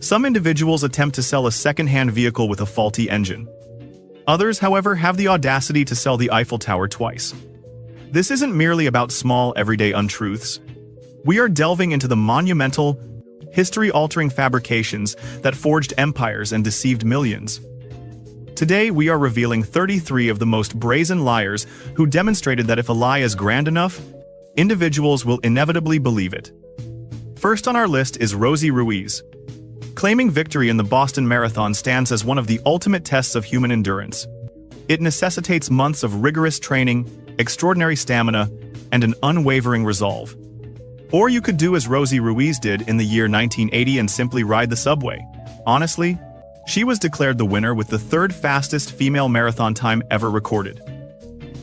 Some individuals attempt to sell a second-hand vehicle with a faulty engine. Others, however, have the audacity to sell the Eiffel Tower twice. This isn't merely about small, everyday untruths. We are delving into the monumental, history-altering fabrications that forged empires and deceived millions. Today, we are revealing 33 of the most brazen liars who demonstrated that if a lie is grand enough, individuals will inevitably believe it. First on our list is Rosie Ruiz. Claiming victory in the Boston Marathon stands as one of the ultimate tests of human endurance. It necessitates months of rigorous training, extraordinary stamina, and an unwavering resolve. Or you could do as Rosie Ruiz did in the year 1980 and simply ride the subway. Honestly, she was declared the winner with the third fastest female marathon time ever recorded.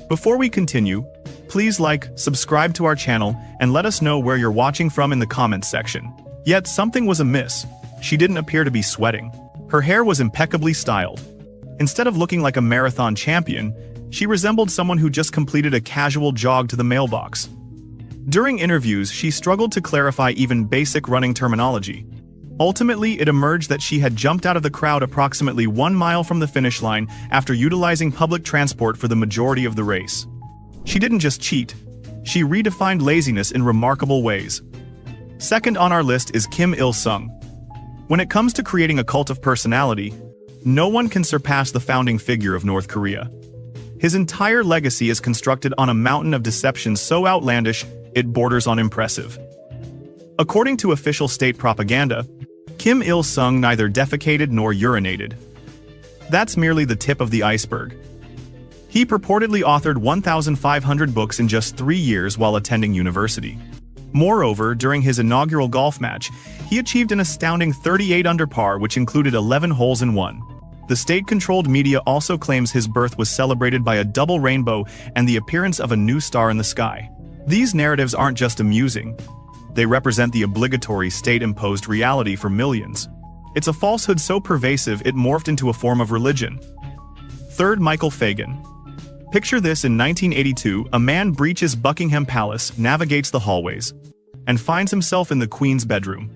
Before we continue, please like, subscribe to our channel, and let us know where you're watching from in the comments section. Yet something was amiss. She didn't appear to be sweating. Her hair was impeccably styled. Instead of looking like a marathon champion, she resembled someone who just completed a casual jog to the mailbox. During interviews, she struggled to clarify even basic running terminology. Ultimately, it emerged that she had jumped out of the crowd approximately 1 mile from the finish line after utilizing public transport for the majority of the race. She didn't just cheat, she redefined laziness in remarkable ways. Second on our list is Kim Il-sung. When it comes to creating a cult of personality, no one can surpass the founding figure of North Korea. His entire legacy is constructed on a mountain of deception so outlandish, it borders on impressive. According to official state propaganda, Kim Il-sung neither defecated nor urinated. That's merely the tip of the iceberg. He purportedly authored 1,500 books in just 3 years while attending university. Moreover, during his inaugural golf match, he achieved an astounding 38 under par, which included 11 holes in one. The state-controlled media also claims his birth was celebrated by a double rainbow and the appearance of a new star in the sky. These narratives aren't just amusing. They represent the obligatory state-imposed reality for millions. It's a falsehood so pervasive it morphed into a form of religion. Third, Michael Fagan. Picture this: in 1982, a man breaches Buckingham Palace, navigates the hallways, and finds himself in the Queen's bedroom.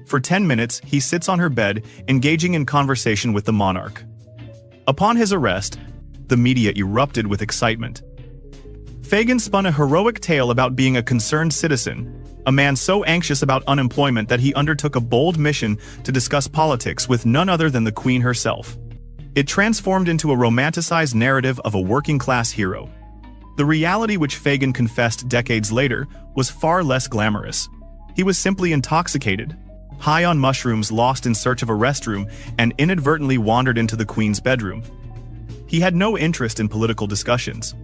For 10 minutes, he sits on her bed, engaging in conversation with the monarch. Upon his arrest, the media erupted with excitement. Fagan spun a heroic tale about being a concerned citizen, a man so anxious about unemployment that he undertook a bold mission to discuss politics with none other than the Queen herself. It transformed into a romanticized narrative of a working-class hero. The reality which Fagan confessed decades later was far less glamorous. He was simply intoxicated, high on mushrooms, lost in search of a restroom, and inadvertently wandered into the Queen's bedroom. He had no interest in political discussions.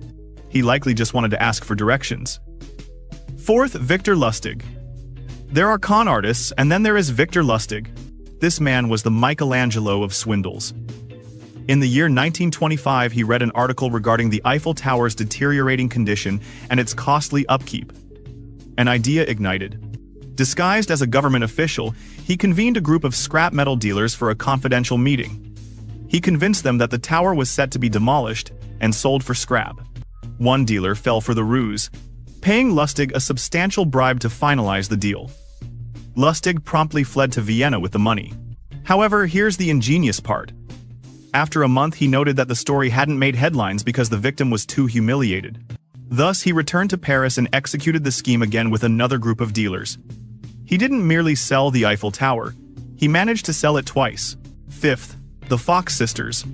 He likely just wanted to ask for directions. Fourth, Victor Lustig. There are con artists, and then there is Victor Lustig. This man was the Michelangelo of swindles. In the year 1925, he read an article regarding the Eiffel Tower's deteriorating condition and its costly upkeep. An idea ignited. Disguised as a government official, he convened a group of scrap metal dealers for a confidential meeting. He convinced them that the tower was set to be demolished and sold for scrap. One dealer fell for the ruse, paying Lustig a substantial bribe to finalize the deal. Lustig promptly fled to Vienna with the money. However, here's the ingenious part. After a month, he noted that the story hadn't made headlines because the victim was too humiliated. Thus, he returned to Paris and executed the scheme again with another group of dealers. He didn't merely sell the Eiffel Tower, he managed to sell it twice. Fifth, the Fox sisters.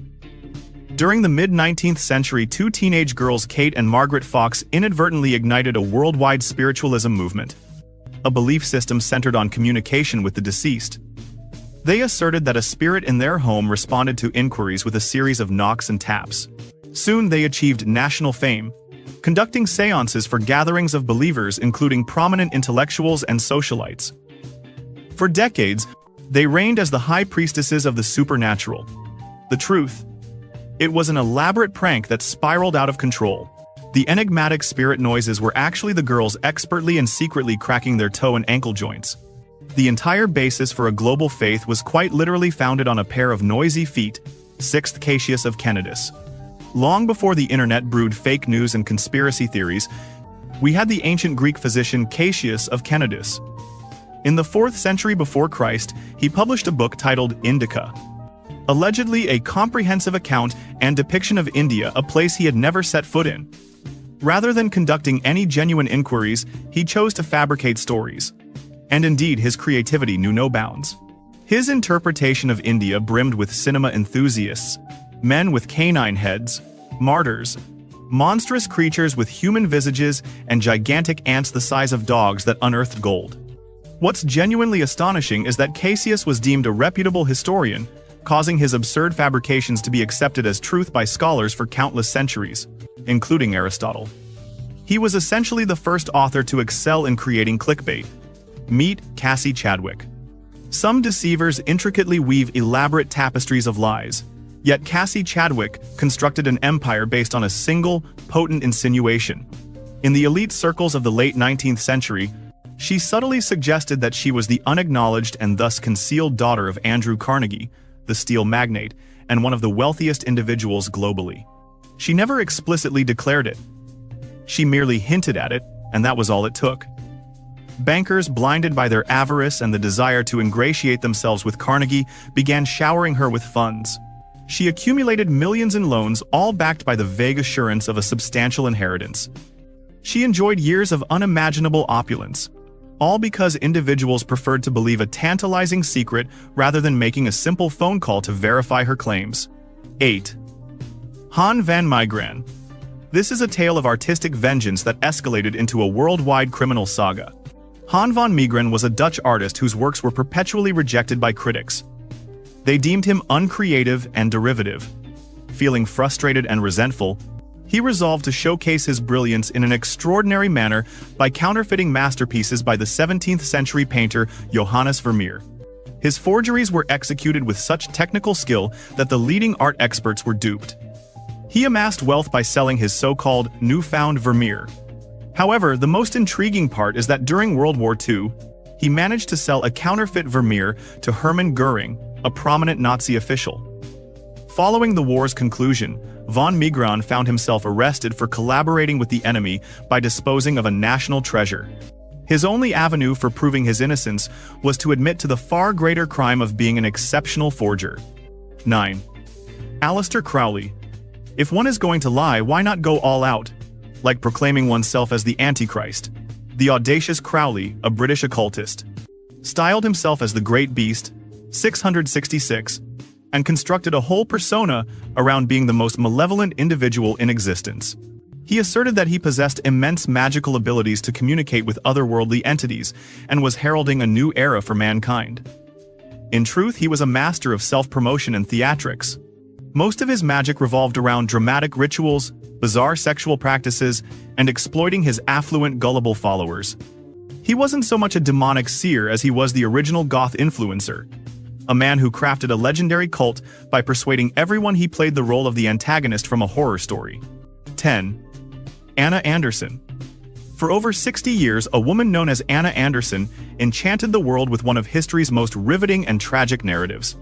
During the mid-19th century, 2 teenage girls, Kate and Margaret Fox, inadvertently ignited a worldwide spiritualism movement, a belief system centered on communication with the deceased. They asserted that a spirit in their home responded to inquiries with a series of knocks and taps. Soon they achieved national fame, conducting seances for gatherings of believers including prominent intellectuals and socialites. For decades, they reigned as the high priestesses of the supernatural. The truth: it was an elaborate prank that spiraled out of control. The enigmatic spirit noises were actually the girls expertly and secretly cracking their toe and ankle joints. The entire basis for a global faith was quite literally founded on a pair of noisy feet, sixth Cassius of Cnidus. Long before the internet brewed fake news and conspiracy theories, we had the ancient Greek physician Cassius of Cnidus. In the 4th century before Christ, he published a book titled Indica, allegedly a comprehensive account and depiction of India, a place he had never set foot in. Rather than conducting any genuine inquiries, he chose to fabricate stories. And indeed, his creativity knew no bounds. His interpretation of India brimmed with cinema enthusiasts, men with canine heads, martyrs, monstrous creatures with human visages, and gigantic ants the size of dogs that unearthed gold. What's genuinely astonishing is that Cassius was deemed a reputable historian, causing his absurd fabrications to be accepted as truth by scholars for countless centuries, including Aristotle. He was essentially the first author to excel in creating clickbait. Meet Cassie Chadwick. Some deceivers intricately weave elaborate tapestries of lies, yet Cassie Chadwick constructed an empire based on a single, potent insinuation. In the elite circles of the late 19th century, she subtly suggested that she was the unacknowledged and thus concealed daughter of Andrew Carnegie, the steel magnate, and one of the wealthiest individuals globally. She never explicitly declared it. She merely hinted at it, and that was all it took. Bankers, blinded by their avarice and the desire to ingratiate themselves with Carnegie, began showering her with funds. She accumulated millions in loans, all backed by the vague assurance of a substantial inheritance. She enjoyed years of unimaginable opulence, all because individuals preferred to believe a tantalizing secret rather than making a simple phone call to verify her claims. 8. Han van Meegeren. This is a tale of artistic vengeance that escalated into a worldwide criminal saga. Han van Meegeren was a Dutch artist whose works were perpetually rejected by critics. They deemed him uncreative and derivative. Feeling frustrated and resentful, he resolved to showcase his brilliance in an extraordinary manner by counterfeiting masterpieces by the 17th century painter Johannes Vermeer. His forgeries were executed with such technical skill that the leading art experts were duped. He amassed wealth by selling his so-called newfound Vermeer. However, the most intriguing part is that during World War II, he managed to sell a counterfeit Vermeer to Hermann Göring, a prominent Nazi official. Following the war's conclusion, von Meegeren found himself arrested for collaborating with the enemy by disposing of a national treasure. His only avenue for proving his innocence was to admit to the far greater crime of being an exceptional forger. 9. Aleister Crowley. If one is going to lie, why not go all out? Like proclaiming oneself as the Antichrist. The audacious Crowley, a British occultist, styled himself as the Great Beast, 666, and constructed a whole persona around being the most malevolent individual in existence. He asserted that he possessed immense magical abilities to communicate with otherworldly entities and was heralding a new era for mankind. In truth, he was a master of self-promotion and theatrics. Most of his magic revolved around dramatic rituals, bizarre sexual practices, and exploiting his affluent, gullible followers. He wasn't so much a demonic seer as he was the original goth influencer, a man who crafted a legendary cult by persuading everyone he played the role of the antagonist from a horror story. 10. Anna Anderson. For over 60 years, a woman known as Anna Anderson enchanted the world with one of history's most riveting and tragic narratives.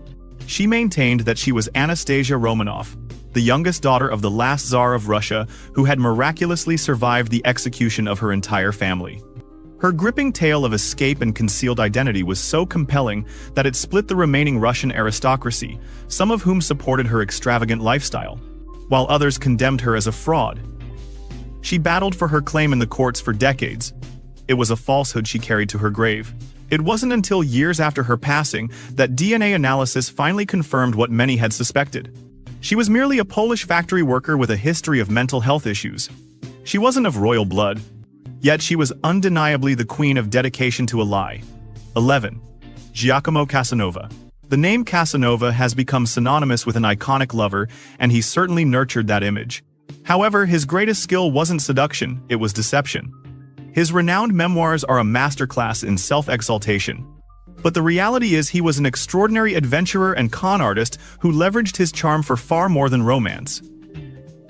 She maintained that she was Anastasia Romanov, the youngest daughter of the last Tsar of Russia who had miraculously survived the execution of her entire family. Her gripping tale of escape and concealed identity was so compelling that it split the remaining Russian aristocracy, some of whom supported her extravagant lifestyle, while others condemned her as a fraud. She battled for her claim in the courts for decades. It was a falsehood she carried to her grave. It wasn't until years after her passing that DNA analysis finally confirmed what many had suspected. She was merely a Polish factory worker with a history of mental health issues. She wasn't of royal blood, yet she was undeniably the queen of dedication to a lie. 11. Giacomo Casanova. The name Casanova has become synonymous with an iconic lover, and he certainly nurtured that image. However, his greatest skill wasn't seduction, it was deception. His renowned memoirs are a masterclass in self-exaltation. But the reality is he was an extraordinary adventurer and con artist who leveraged his charm for far more than romance.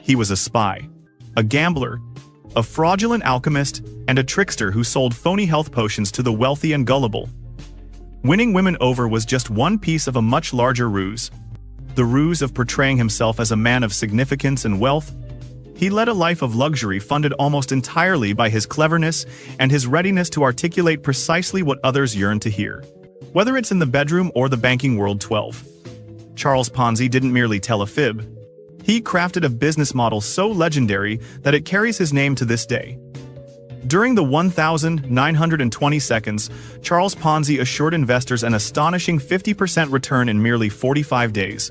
He was a spy, a gambler, a fraudulent alchemist, and a trickster who sold phony health potions to the wealthy and gullible. Winning women over was just one piece of a much larger ruse. The ruse of portraying himself as a man of significance and wealth. He led a life of luxury funded almost entirely by his cleverness and his readiness to articulate precisely what others yearn to hear. Whether it's in the bedroom or the banking world. 12. Charles Ponzi didn't merely tell a fib. He crafted a business model so legendary that it carries his name to this day. During the 1,920 seconds, Charles Ponzi assured investors an astonishing 50% return in merely 45 days.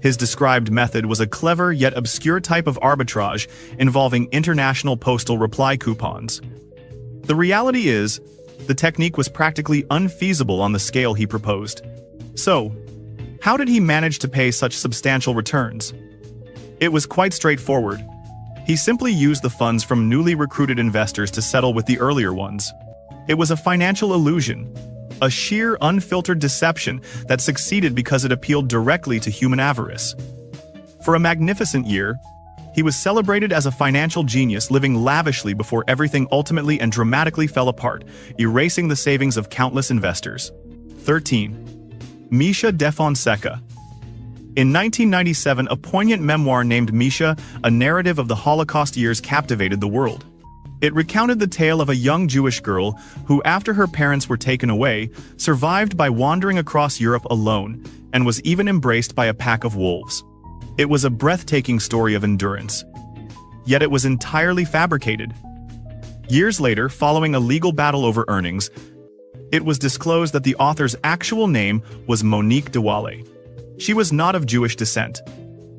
His described method was a clever yet obscure type of arbitrage involving international postal reply coupons. The reality is, the technique was practically unfeasible on the scale he proposed. So, how did he manage to pay such substantial returns? It was quite straightforward. He simply used the funds from newly recruited investors to settle with the earlier ones. It was a financial illusion, a sheer unfiltered deception that succeeded because it appealed directly to human avarice. For a magnificent year, he was celebrated as a financial genius living lavishly before everything ultimately and dramatically fell apart, erasing the savings of countless investors. 13. Misha de Fonseca. In 1997, a poignant memoir named Misha, a narrative of the Holocaust years, captivated the world. It recounted the tale of a young Jewish girl who, after her parents were taken away, survived by wandering across Europe alone and was even embraced by a pack of wolves. It was a breathtaking story of endurance. Yet it was entirely fabricated. Years later, following a legal battle over earnings, it was disclosed that the author's actual name was Monique Dewale. She was not of Jewish descent.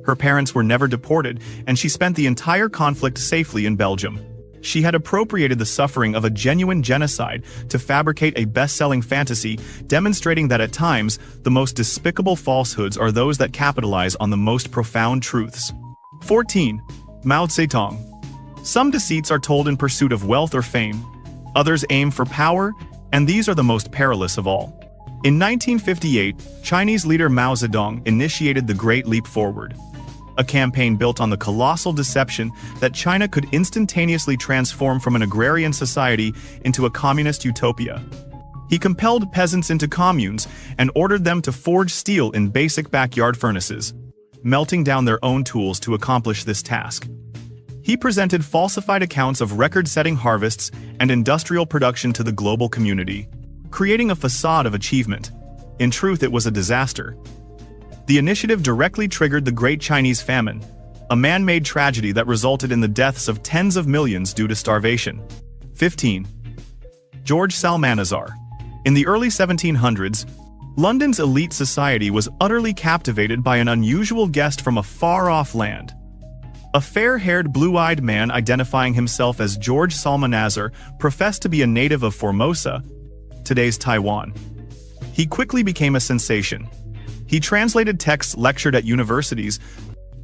Her parents were never deported, and she spent the entire conflict safely in Belgium. She had appropriated the suffering of a genuine genocide to fabricate a best-selling fantasy, demonstrating that at times, the most despicable falsehoods are those that capitalize on the most profound truths. 14. Mao Zedong. Some deceits are told in pursuit of wealth or fame. Others aim for power, and these are the most perilous of all. In 1958, Chinese leader Mao Zedong initiated the Great Leap Forward, a campaign built on the colossal deception that China could instantaneously transform from an agrarian society into a communist utopia. He compelled peasants into communes and ordered them to forge steel in basic backyard furnaces, melting down their own tools to accomplish this task. He presented falsified accounts of record-setting harvests and industrial production to the global community, creating a facade of achievement. In truth, it was a disaster. The initiative directly triggered the Great Chinese Famine, a man-made tragedy that resulted in the deaths of tens of millions due to starvation. 15. George Salmanazar. In the early 1700s, London's elite society was utterly captivated by an unusual guest from a far-off land. A fair-haired, blue-eyed man identifying himself as George Salmanazar professed to be a native of Formosa, today's Taiwan. He quickly became a sensation. He translated texts lectured at universities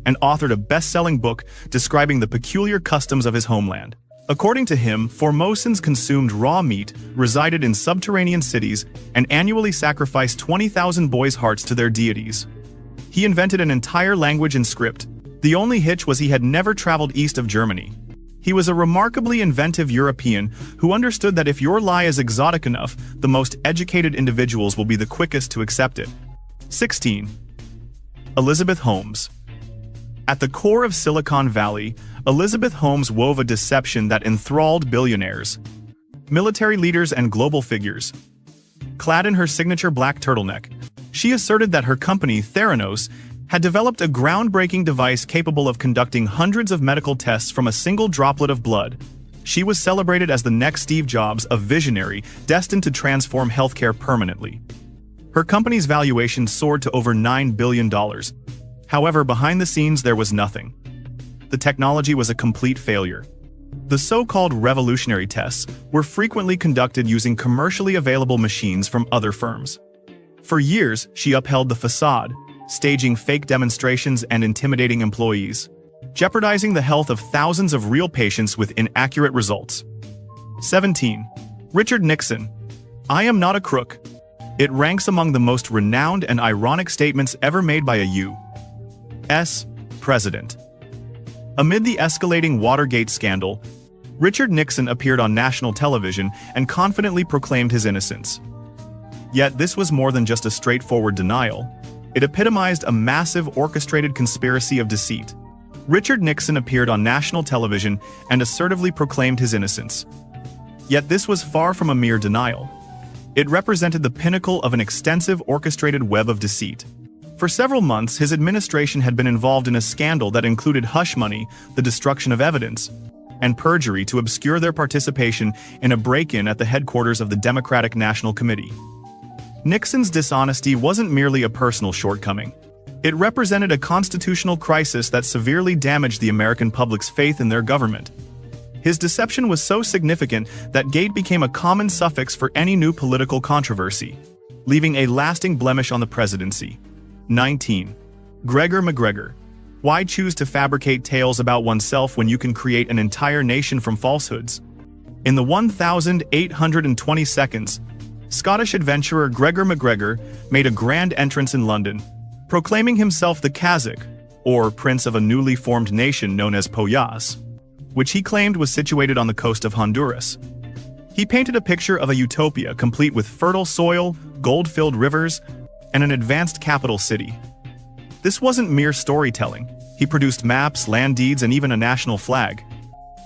and authored a best-selling book describing the peculiar customs of his homeland. According to him, Formosans consumed raw meat, resided in subterranean cities, and annually sacrificed 20,000 boys' hearts to their deities. He invented an entire language and script. The only hitch was he had never traveled east of Germany. He was a remarkably inventive European who understood that if your lie is exotic enough, the most educated individuals will be the quickest to accept it. 16. Elizabeth Holmes. At the core of Silicon Valley, Elizabeth Holmes wove a deception that enthralled billionaires, military leaders, and global figures. Clad in her signature black turtleneck, she asserted that her company, Theranos, had developed a groundbreaking device capable of conducting hundreds of medical tests from a single droplet of blood. She was celebrated as the next Steve Jobs, a visionary destined to transform healthcare permanently. Her company's valuation soared to over $9 billion. However, behind the scenes there was nothing. The technology was a complete failure. The so-called revolutionary tests were frequently conducted using commercially available machines from other firms. For years, she upheld the facade, staging fake demonstrations and intimidating employees, jeopardizing the health of thousands of real patients with inaccurate results. 17. Richard Nixon. I am not a crook. It ranks among the most renowned and ironic statements ever made by a U.S. president. Amid the escalating Watergate scandal, Richard Nixon appeared on national television and confidently proclaimed his innocence. Yet this was more than just a straightforward denial. It epitomized a massive orchestrated conspiracy of deceit. Richard Nixon appeared on national television and assertively proclaimed his innocence. Yet this was far from a mere denial. It represented the pinnacle of an extensive orchestrated web of deceit. For several months, his administration had been involved in a scandal that included hush money, the destruction of evidence, and perjury to obscure their participation in a break-in at the headquarters of the Democratic National Committee. Nixon's dishonesty wasn't merely a personal shortcoming. It represented a constitutional crisis that severely damaged the American public's faith in their government. His deception was so significant that Gate became a common suffix for any new political controversy, leaving a lasting blemish on the presidency. 19. Gregor McGregor. Why choose to fabricate tales about oneself when you can create an entire nation from falsehoods? In the 1,820 seconds, Scottish adventurer Gregor McGregor made a grand entrance in London, proclaiming himself the Kazakh, or prince of a newly formed nation known as Poyas, which he claimed was situated on the coast of Honduras. He painted a picture of a utopia complete with fertile soil, gold-filled rivers, and an advanced capital city. This wasn't mere storytelling. He produced maps, land deeds, and even a national flag.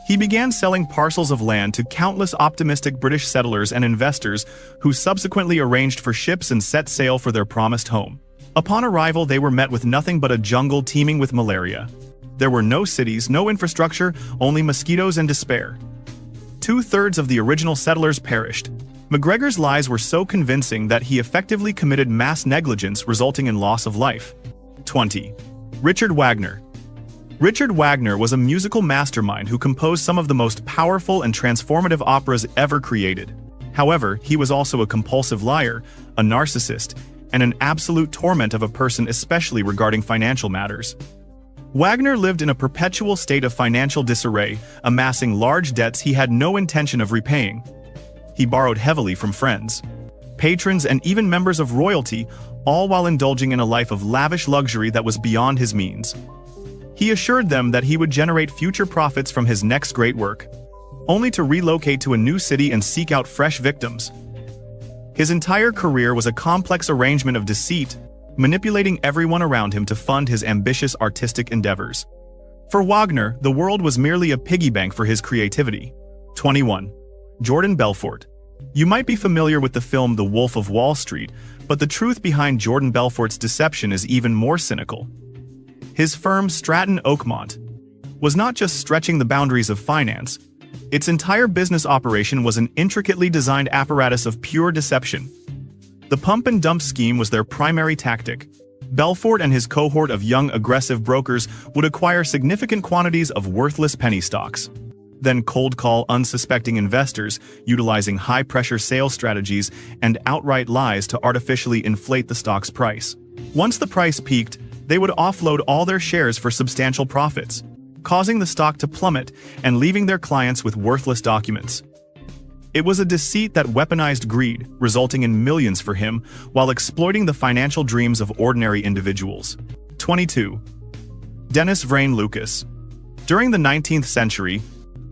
He began selling parcels of land to countless optimistic British settlers and investors who subsequently arranged for ships and set sail for their promised home. Upon arrival, they were met with nothing but a jungle teeming with malaria. There were no cities, no infrastructure, only mosquitoes and despair. 2/3 of the original settlers perished. McGregor's lies were so convincing that he effectively committed mass negligence, resulting in loss of life. 20. Richard Wagner. Richard Wagner was a musical mastermind who composed some of the most powerful and transformative operas ever created. However, he was also a compulsive liar, a narcissist, and an absolute torment of a person, especially regarding financial matters. Wagner lived in a perpetual state of financial disarray, amassing large debts he had no intention of repaying. He borrowed heavily from friends, patrons, and even members of royalty, all while indulging in a life of lavish luxury that was beyond his means. He assured them that he would generate future profits from his next great work, only to relocate to a new city and seek out fresh victims. His entire career was a complex arrangement of deceit, manipulating everyone around him to fund his ambitious artistic endeavors. For Wagner, the world was merely a piggy bank for his creativity. 21. Jordan Belfort. You might be familiar with the film The Wolf of Wall Street, but the truth behind Jordan Belfort's deception is even more cynical. His firm Stratton Oakmont was not just stretching the boundaries of finance. Its entire business operation was an intricately designed apparatus of pure deception. The pump and dump scheme was their primary tactic. Belfort and his cohort of young, aggressive brokers would acquire significant quantities of worthless penny stocks, then cold call unsuspecting investors, utilizing high-pressure sales strategies and outright lies to artificially inflate the stock's price. Once the price peaked, they would offload all their shares for substantial profits, causing the stock to plummet and leaving their clients with worthless documents. It was a deceit that weaponized greed, resulting in millions for him, while exploiting the financial dreams of ordinary individuals. 22. Denis Vrain-Lucas. During the 19th century,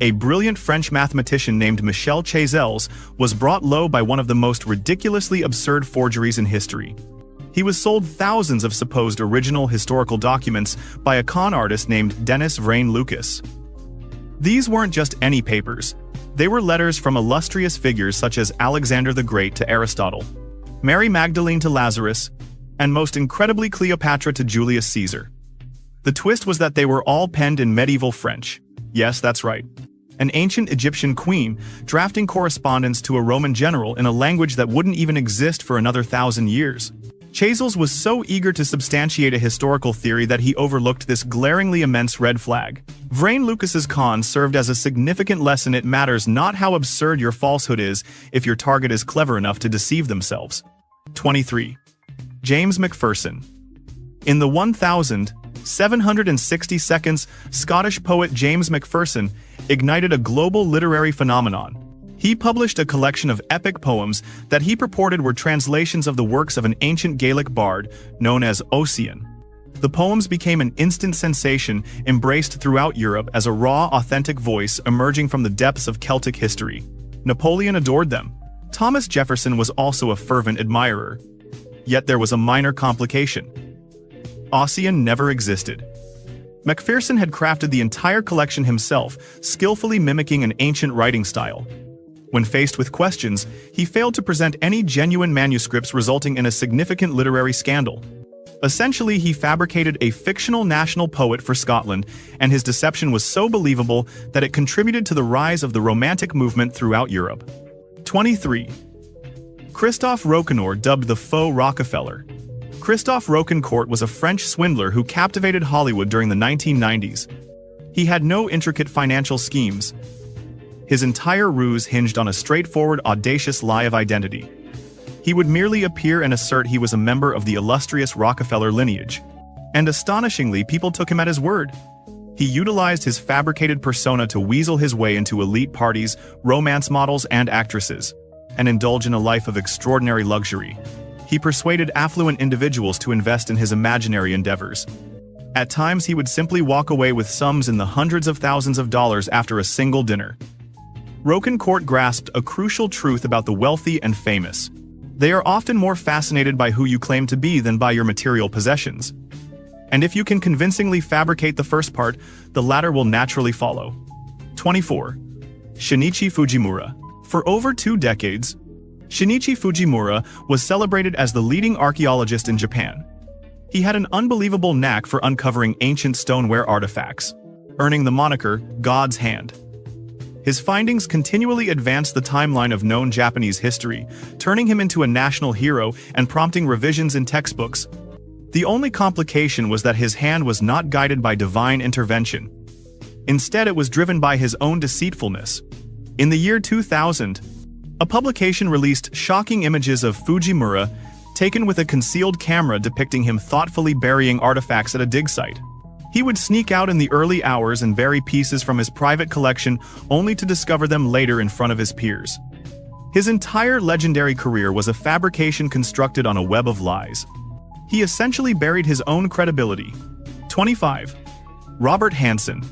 a brilliant French mathematician named Michel Chazelles was brought low by one of the most ridiculously absurd forgeries in history. He was sold thousands of supposed original historical documents by a con artist named Denis Vrain-Lucas. These weren't just any papers. They were letters from illustrious figures such as Alexander the Great to Aristotle, Mary Magdalene to Lazarus, and most incredibly Cleopatra to Julius Caesar. The twist was that they were all penned in medieval French. Yes, that's right. An ancient Egyptian queen drafting correspondence to a Roman general in a language that wouldn't even exist for another 1,000 years. Chazelles was so eager to substantiate a historical theory that he overlooked this glaringly immense red flag. Vrain-Lucas's con served as a significant lesson: it matters not how absurd your falsehood is if your target is clever enough to deceive themselves. 23. James Macpherson. In the 1,760 seconds, Scottish poet James Macpherson ignited a global literary phenomenon. He published a collection of epic poems that he purported were translations of the works of an ancient Gaelic bard known as Ossian. The poems became an instant sensation, embraced throughout Europe as a raw, authentic voice emerging from the depths of Celtic history. Napoleon adored them. Thomas Jefferson was also a fervent admirer. Yet there was a minor complication. Ossian never existed. Macpherson had crafted the entire collection himself, skillfully mimicking an ancient writing style. When faced with questions, he failed to present any genuine manuscripts, resulting in a significant literary scandal. Essentially, he fabricated a fictional national poet for Scotland, and his deception was so believable that it contributed to the rise of the Romantic movement throughout Europe. 23. Christophe Roquencourt, dubbed the Faux Rockefeller. Christophe Roquencourt was a French swindler who captivated Hollywood during the 1990s. He had no intricate financial schemes. His entire ruse hinged on a straightforward, audacious lie of identity. He would merely appear and assert he was a member of the illustrious Rockefeller lineage. And astonishingly, people took him at his word. He utilized his fabricated persona to weasel his way into elite parties, romance models, and actresses, and indulge in a life of extraordinary luxury. He persuaded affluent individuals to invest in his imaginary endeavors. At times, he would simply walk away with sums in the hundreds of thousands of dollars after a single dinner. Roquencourt grasped a crucial truth about the wealthy and famous. They are often more fascinated by who you claim to be than by your material possessions. And if you can convincingly fabricate the first part, the latter will naturally follow. 24. Shinichi Fujimura. For over 2 decades, Shinichi Fujimura was celebrated as the leading archaeologist in Japan. He had an unbelievable knack for uncovering ancient stoneware artifacts, earning the moniker God's Hand. His findings continually advanced the timeline of known Japanese history, turning him into a national hero and prompting revisions in textbooks. The only complication was that his hand was not guided by divine intervention. Instead, it was driven by his own deceitfulness. In the year 2000, a publication released shocking images of Fujimura, taken with a concealed camera depicting him thoughtfully burying artifacts at a dig site. He would sneak out in the early hours and bury pieces from his private collection, only to discover them later in front of his peers. His entire legendary career was a fabrication constructed on a web of lies. He essentially buried his own credibility. 25. Robert Hanssen.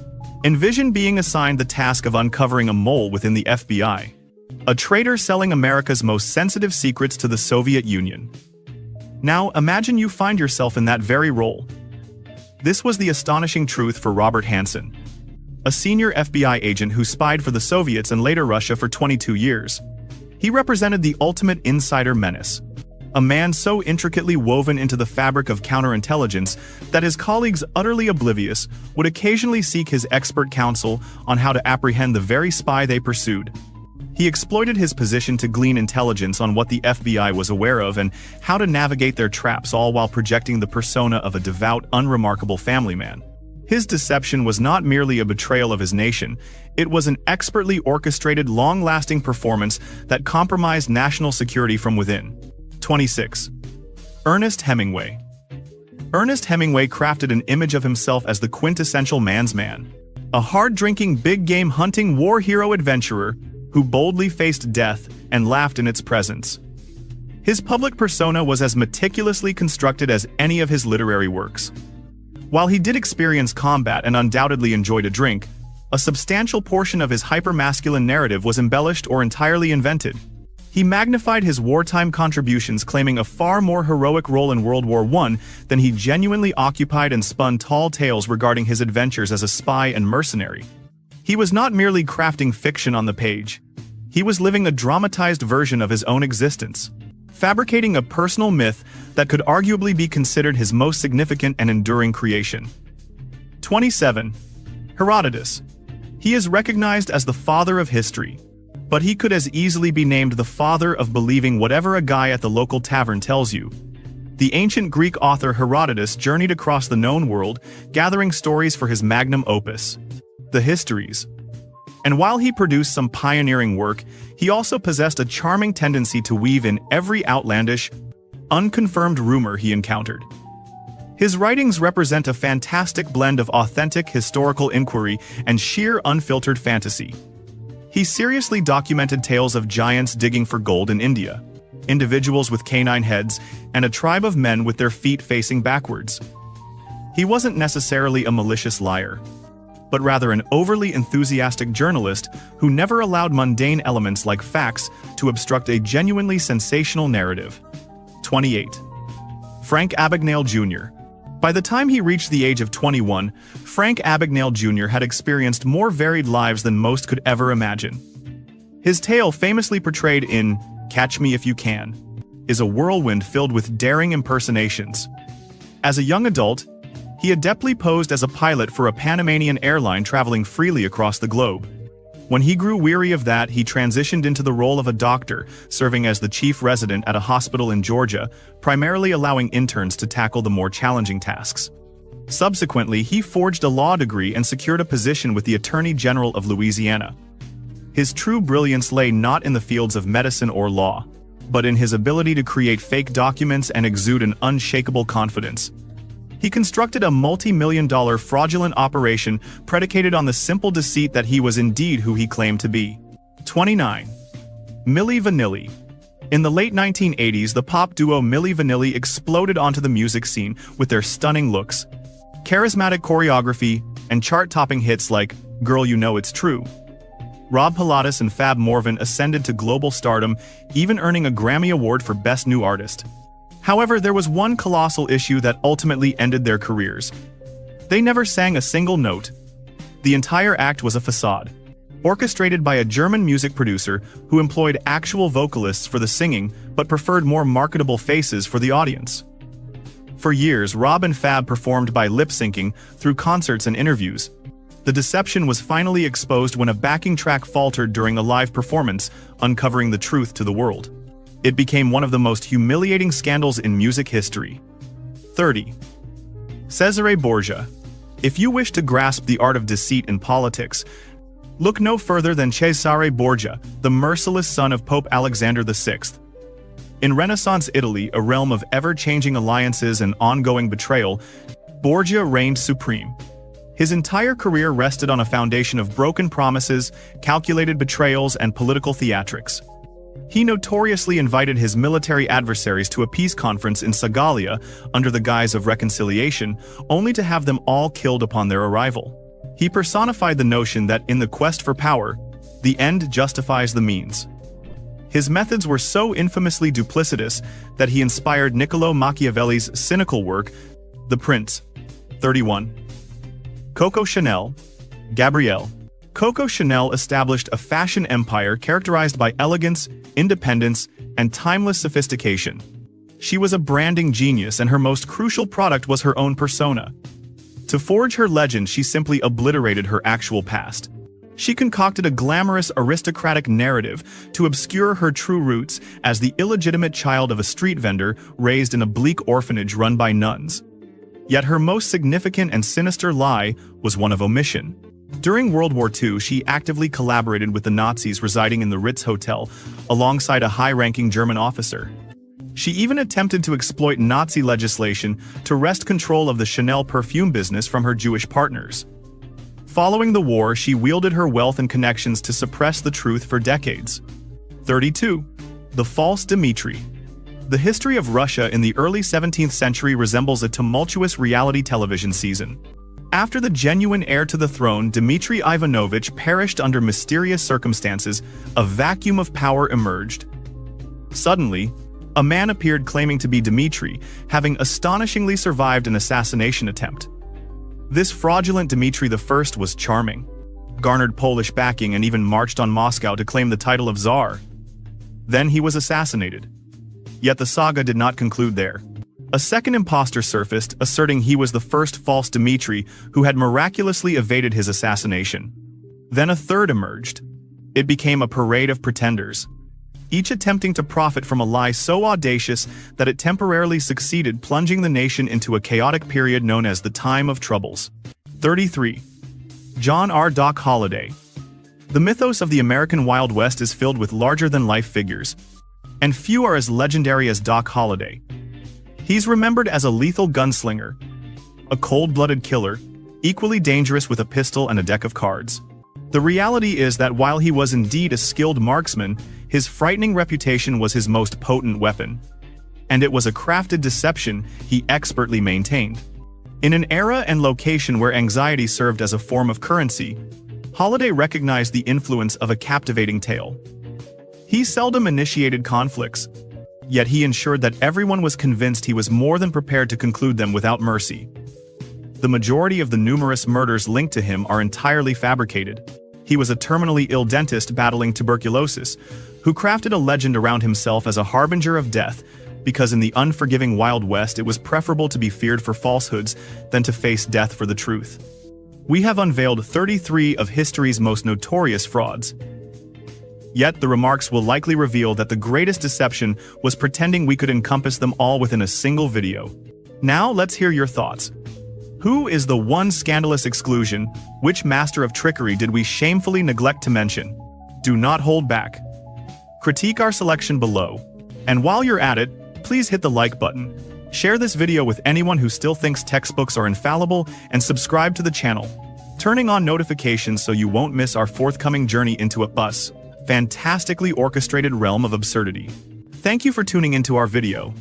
Envision being assigned the task of uncovering a mole within the FBI. A traitor selling America's most sensitive secrets to the Soviet Union. Now, imagine you find yourself in that very role. This was the astonishing truth for Robert Hanssen, a senior FBI agent who spied for the Soviets and later Russia for 22 years. He represented the ultimate insider menace, a man so intricately woven into the fabric of counterintelligence that his colleagues, utterly oblivious, would occasionally seek his expert counsel on how to apprehend the very spy they pursued. He exploited his position to glean intelligence on what the FBI was aware of and how to navigate their traps, all while projecting the persona of a devout, unremarkable family man. His deception was not merely a betrayal of his nation, it was an expertly orchestrated, long-lasting performance that compromised national security from within. 26. Ernest Hemingway. Ernest Hemingway crafted an image of himself as the quintessential man's man, a hard-drinking, big-game hunting war hero adventurer who boldly faced death and laughed in its presence. His public persona was as meticulously constructed as any of his literary works. While he did experience combat and undoubtedly enjoyed a drink, a substantial portion of his hypermasculine narrative was embellished or entirely invented. He magnified his wartime contributions, claiming a far more heroic role in World War I than he genuinely occupied, and spun tall tales regarding his adventures as a spy and mercenary. He was not merely crafting fiction on the page. He was living a dramatized version of his own existence, fabricating a personal myth that could arguably be considered his most significant and enduring creation. 27. Herodotus. He is recognized as the father of history, but he could as easily be named the father of believing whatever a guy at the local tavern tells you. The ancient Greek author Herodotus journeyed across the known world, gathering stories for his magnum opus, the Histories. And while he produced some pioneering work, he also possessed a charming tendency to weave in every outlandish, unconfirmed rumor he encountered. His writings represent a fantastic blend of authentic historical inquiry and sheer unfiltered fantasy. He seriously documented tales of giants digging for gold in India, individuals with canine heads, and a tribe of men with their feet facing backwards. He wasn't necessarily a malicious liar, but rather an overly enthusiastic journalist who never allowed mundane elements like facts to obstruct a genuinely sensational narrative. 28. Frank Abagnale Jr. By the time he reached the age of 21, Frank Abagnale Jr. had experienced more varied lives than most could ever imagine. His tale, famously portrayed in Catch Me If You Can, is a whirlwind filled with daring impersonations. As a young adult, he adeptly posed as a pilot for a Panamanian airline traveling freely across the globe. When he grew weary of that, he transitioned into the role of a doctor, serving as the chief resident at a hospital in Georgia, primarily allowing interns to tackle the more challenging tasks. Subsequently, he forged a law degree and secured a position with the Attorney General of Louisiana. His true brilliance lay not in the fields of medicine or law, but in his ability to create fake documents and exude an unshakable confidence. He constructed a multi-million-dollar fraudulent operation predicated on the simple deceit that he was indeed who he claimed to be. 29. Milli Vanilli. In the late 1980s, the pop duo Milli Vanilli exploded onto the music scene with their stunning looks, charismatic choreography, and chart-topping hits like Girl You Know It's True. Rob Pilatus and Fab Morvan ascended to global stardom, even earning a Grammy Award for Best New Artist. However, there was one colossal issue that ultimately ended their careers. They never sang a single note. The entire act was a facade, orchestrated by a German music producer who employed actual vocalists for the singing but preferred more marketable faces for the audience. For years, Rob and Fab performed by lip-syncing through concerts and interviews. The deception was finally exposed when a backing track faltered during a live performance, uncovering the truth to the world. It became one of the most humiliating scandals in music history. 30. Cesare Borgia. If you wish to grasp the art of deceit in politics, look no further than Cesare Borgia, the merciless son of Pope Alexander VI. In Renaissance Italy, a realm of ever-changing alliances and ongoing betrayal, Borgia reigned supreme. His entire career rested on a foundation of broken promises, calculated betrayals, and political theatrics. He notoriously invited his military adversaries to a peace conference in Sagalia under the guise of reconciliation, only to have them all killed upon their arrival. He personified the notion that in the quest for power, the end justifies the means. His methods were so infamously duplicitous that he inspired Niccolò Machiavelli's cynical work, The Prince. 31. Coco Chanel. Gabrielle. Coco Chanel established a fashion empire characterized by elegance, independence, and timeless sophistication. She was a branding genius, and her most crucial product was her own persona. To forge her legend, she simply obliterated her actual past. She concocted a glamorous aristocratic narrative to obscure her true roots as the illegitimate child of a street vendor raised in a bleak orphanage run by nuns. Yet her most significant and sinister lie was one of omission. During World War II, she actively collaborated with the Nazis residing in the Ritz Hotel, alongside a high-ranking German officer. She even attempted to exploit Nazi legislation to wrest control of the Chanel perfume business from her Jewish partners. Following the war, she wielded her wealth and connections to suppress the truth for decades. 32. The False Dmitri. The history of Russia in the early 17th century resembles a tumultuous reality television season. After the genuine heir to the throne, Dmitri Ivanovich, perished under mysterious circumstances, a vacuum of power emerged. Suddenly, a man appeared claiming to be Dmitri, having astonishingly survived an assassination attempt. This fraudulent Dmitri I was charming, garnered Polish backing, and even marched on Moscow to claim the title of Tsar. Then he was assassinated. Yet the saga did not conclude there. A second imposter surfaced, asserting he was the first false Dmitri who had miraculously evaded his assassination. Then a third emerged. It became a parade of pretenders, each attempting to profit from a lie so audacious that it temporarily succeeded, plunging the nation into a chaotic period known as the Time of Troubles. 33. John R. Doc Holliday. The mythos of the American Wild West is filled with larger-than-life figures, and few are as legendary as Doc Holliday. He's remembered as a lethal gunslinger, a cold-blooded killer, equally dangerous with a pistol and a deck of cards. The reality is that while he was indeed a skilled marksman, his frightening reputation was his most potent weapon. And it was a crafted deception he expertly maintained. In an era and location where anxiety served as a form of currency, Holliday recognized the influence of a captivating tale. He seldom initiated conflicts, yet he ensured that everyone was convinced he was more than prepared to conclude them without mercy. The majority of the numerous murders linked to him are entirely fabricated. He was a terminally ill dentist battling tuberculosis, who crafted a legend around himself as a harbinger of death, because in the unforgiving Wild West it was preferable to be feared for falsehoods than to face death for the truth. We have unveiled 33 of history's most notorious frauds. Yet the remarks will likely reveal that the greatest deception was pretending we could encompass them all within a single video. Now let's hear your thoughts. Who is the one scandalous exclusion? Which master of trickery did we shamefully neglect to mention? Do not hold back. Critique our selection below. And while you're at it, please hit the like button. Share this video with anyone who still thinks textbooks are infallible, and subscribe to the channel, turning on notifications so you won't miss our forthcoming journey into a fantastically orchestrated realm of absurdity. Thank you for tuning into our video.